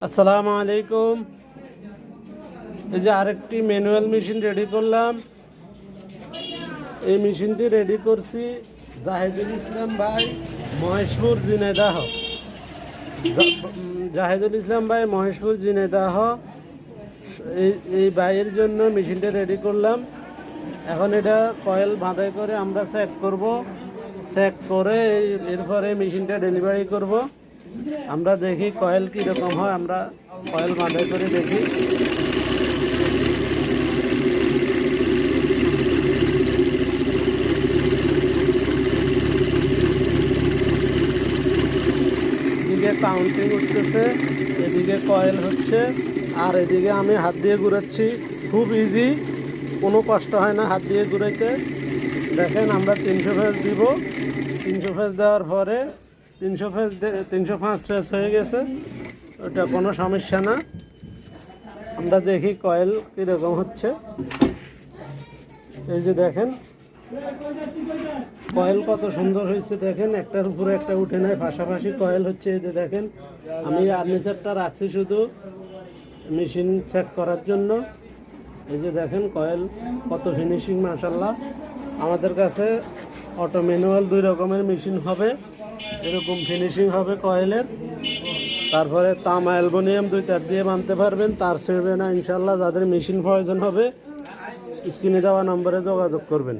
আসসালামু আলাইকুম। এই যে আরেকটি ম্যানুয়াল মেশিন রেডি করলাম। এই মেশিনটি রেডি করছি জাহিদুল ইসলাম ভাই, মহেশপুর ঝিনাইদহ। জাহিদুল ইসলাম ভাই, মহেশপুর ঝিনাইদহ। এই ভাইয়ের জন্য মেশিনটা রেডি করলাম। এখন এটা কয়েল বাঁধাই করে আমরা চেক করব। চেক করে এরপরে মেশিনটা ডেলিভারি করব। আমরা দেখি কয়েল কীরকম হয়, আমরা কয়েল বাঁধাই করে দেখি। এদিকে কাউন্টিং উঠতেছে, এদিকে কয়েল হচ্ছে, আর এদিকে আমি হাত দিয়ে ঘুরাচ্ছি। খুব ইজি, কোনো কষ্ট হয় না হাত দিয়ে ঘুরাইতে। দেখেন আমরা 300 ফেজ দিব। 300 ফেজ দেওয়ার পরে 305 ফেজ হয়ে গেছে, ওটা কোনো সমস্যা না। আমরা দেখি কয়েল কীরকম হচ্ছে। এই যে দেখেন কয়েল কত সুন্দর হয়েছে, দেখেন একটার উপরে একটা উঠে নেয়, পাশাপাশি কয়েল হচ্ছে। এই যে দেখেন, আমি আর্মিচারটা রাখছি শুধু মেশিন চেক করার জন্য। এই যে দেখেন কয়েল কত ফিনিশিং, মাশাআল্লাহ। আমাদের কাছে অটো ম্যানুয়াল দুই রকমের মেশিন হবে, এরকম ফিনিশিং হবে কয়েলের। তারপরে তামা অ্যালুমিনিয়াম 2 তার দিয়ে বানতে পারবেন, তার ছেড়বে না ইনশাল্লাহ। যাদের মেশিন প্রয়োজন হবে স্ক্রিনে দেওয়া নম্বরে যোগাযোগ করবেন।